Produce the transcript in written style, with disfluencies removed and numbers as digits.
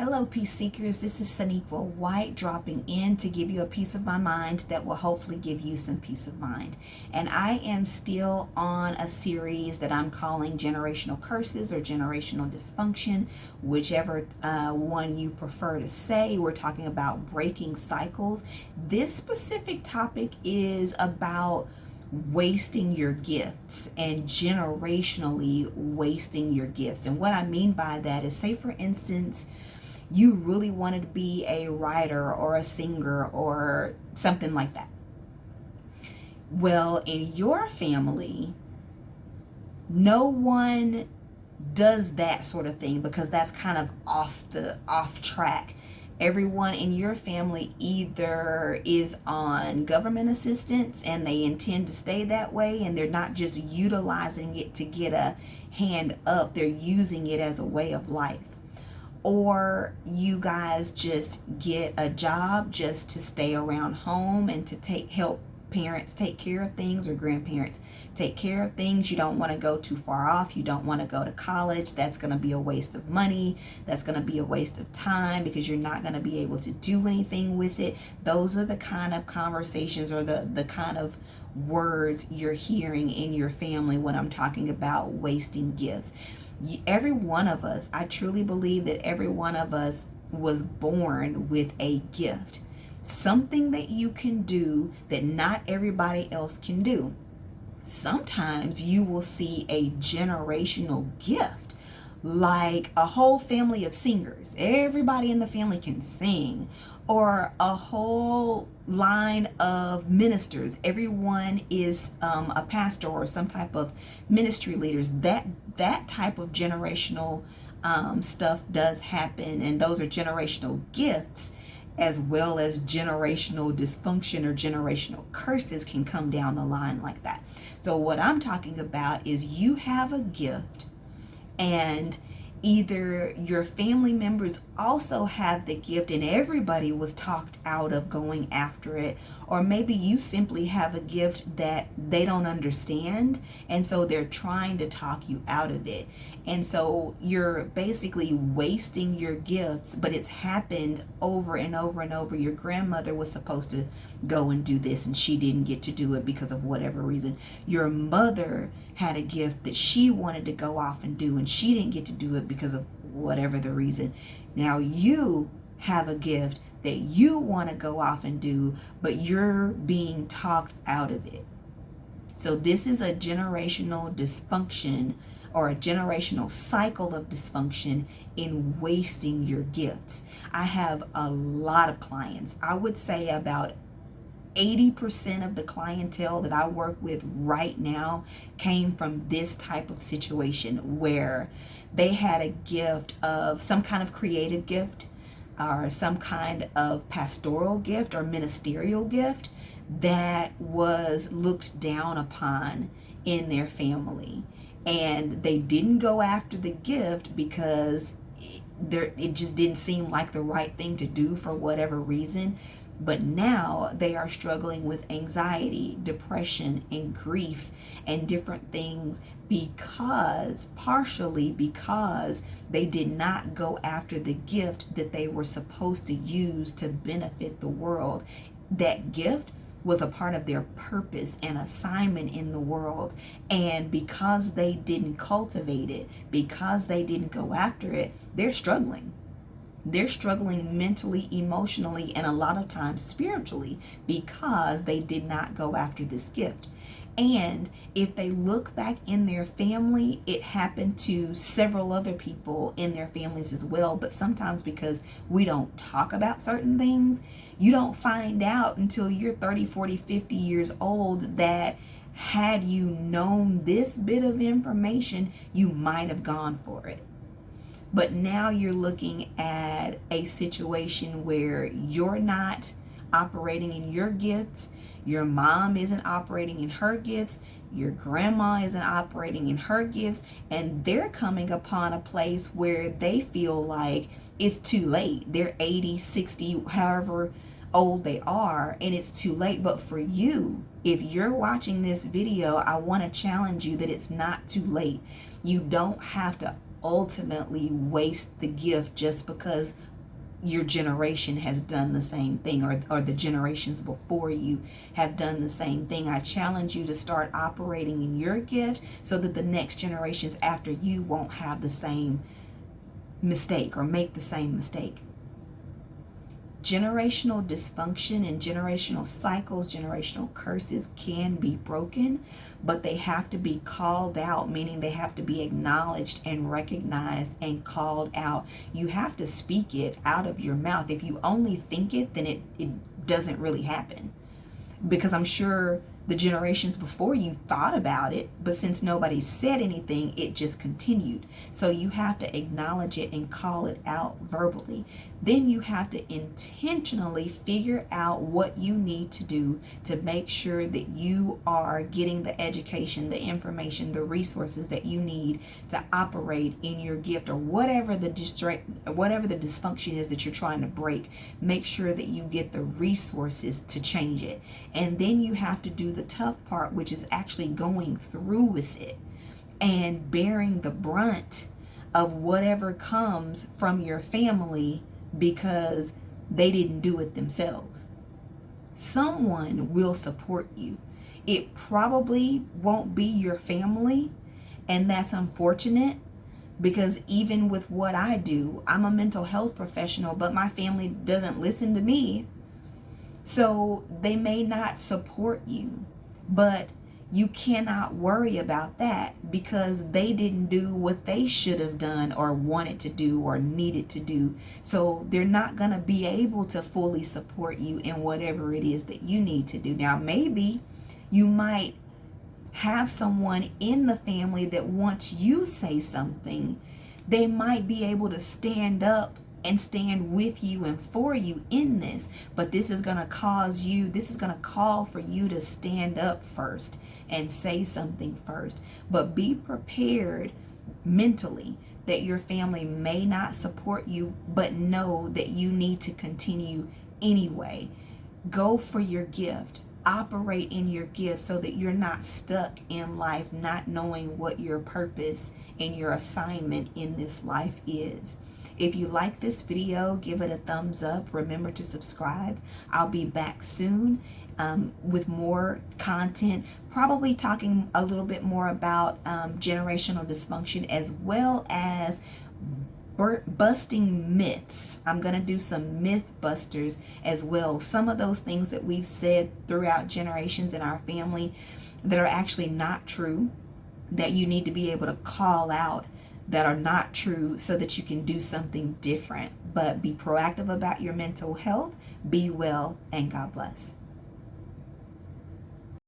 Hello, peace seekers. This is Saniqua White dropping in to give you a piece of my mind that will hopefully give you some peace of mind. And I am still on a series that I'm calling Generational Curses or Generational Dysfunction, whichever one you prefer to say. We're talking about breaking cycles. This specific topic is about wasting your gifts and generationally wasting your gifts. And what I mean by that is, say for instance, you really wanted to be a writer or a singer or something like that. Well, in your family, no one does that sort of thing because that's kind of off track. Everyone in your family either is on government assistance and they intend to stay that way, and they're not just utilizing it to get a hand up, they're using it as a way of life. Or you guys just get a job just to stay around home and to help parents take care of things, or grandparents take care of things. You don't want to go too far off. You don't want to go to college. That's going to be a waste of money. That's going to be a waste of time because you're not going to be able to do anything with it. Those are the kind of conversations or the kind of words you're hearing in your family when I'm talking about wasting gifts. Every one of us, I truly believe that every one of us was born with a gift, something that you can do that not everybody else can do. Sometimes you will see a generational gift, like a whole family of singers. Everybody in the family can sing, or a whole line of ministers. Everyone is a pastor or some type of ministry leaders. That type of generational stuff does happen, and those are generational gifts, as well as generational dysfunction or generational curses can come down the line like that. So what I'm talking about is you have a gift, and either your family members also have the gift and everybody was talked out of going after it, or maybe you simply have a gift that they don't understand, and so they're trying to talk you out of it. And so you're basically wasting your gifts, but it's happened over and over and over. Your grandmother was supposed to go and do this and she didn't get to do it because of whatever reason. Your mother had a gift that she wanted to go off and do and she didn't get to do it because of whatever the reason. Now you have a gift that you want to go off and do, but you're being talked out of it. So this is a generational dysfunction, or a generational cycle of dysfunction in wasting your gifts. I have a lot of clients. I would say about 80% of the clientele that I work with right now came from this type of situation where they had a gift of some kind of creative gift, or some kind of pastoral gift or ministerial gift that was looked down upon in their family. And they didn't go after the gift because it just didn't seem like the right thing to do for whatever reason. But now they are struggling with anxiety, depression, and grief and different things partially because they did not go after the gift that they were supposed to use to benefit the world. That gift was a part of their purpose and assignment in the world. And because they didn't cultivate it, because they didn't go after it, they're struggling. They're struggling mentally, emotionally, and a lot of times spiritually because they did not go after this gift. And if they look back in their family, it happened to several other people in their families as well. But sometimes because we don't talk about certain things, you don't find out until you're 30, 40, 50 years old that had you known this bit of information, you might have gone for it. But now you're looking at a situation where you're not operating in your gifts. Your mom isn't operating in her gifts. Your grandma isn't operating in her gifts. And they're coming upon a place where they feel like it's too late. They're 80, 60, however old they are, and it's too late. But for you, if you're watching this video, I want to challenge you that it's not too late. You don't have to ultimately waste the gift just because your generation has done the same thing, or the generations before you have done the same thing. I challenge you to start operating in your gift so that the next generations after you won't have the same mistake or make the same mistake. Generational dysfunction and generational cycles, generational curses can be broken, but they have to be called out, meaning they have to be acknowledged and recognized and called out. You have to speak it out of your mouth. If you only think it, then it doesn't really happen. Because I'm sure the generations before you thought about it, but since nobody said anything, it just continued. So you have to acknowledge it and call it out verbally. Then you have to intentionally figure out what you need to do to make sure that you are getting the education, the information, the resources that you need to operate in your gift, or whatever the dysfunction is that you're trying to break. Make sure that you get the resources to change it. And then you have to do the tough part, which is actually going through with it and bearing the brunt of whatever comes from your family because they didn't do it themselves. Someone will support you. It probably won't be your family, and that's unfortunate, because even with what I do, I'm a mental health professional, but my family doesn't listen to me. So they may not support you, but you cannot worry about that because they didn't do what they should have done or wanted to do or needed to do. So they're not going to be able to fully support you in whatever it is that you need to do. Now, maybe you might have someone in the family that once you say something, they might be able to stand up and stand with you and for you in this. But this is going to call for you to stand up first and say something first. But be prepared mentally that your family may not support you, but know that you need to continue anyway. Go for your gift. Operate in your gift so that you're not stuck in life not knowing what your purpose and your assignment in this life is. If you like this video, give it a thumbs up. Remember to subscribe. I'll be back soon with more content, probably talking a little bit more about generational dysfunction, as well as busting myths. I'm going to do some myth busters as well. Some of those things that we've said throughout generations in our family that are actually not true, that you need to be able to call out, that are not true, so that you can do something different. But be proactive about your mental health. Be well, and God bless.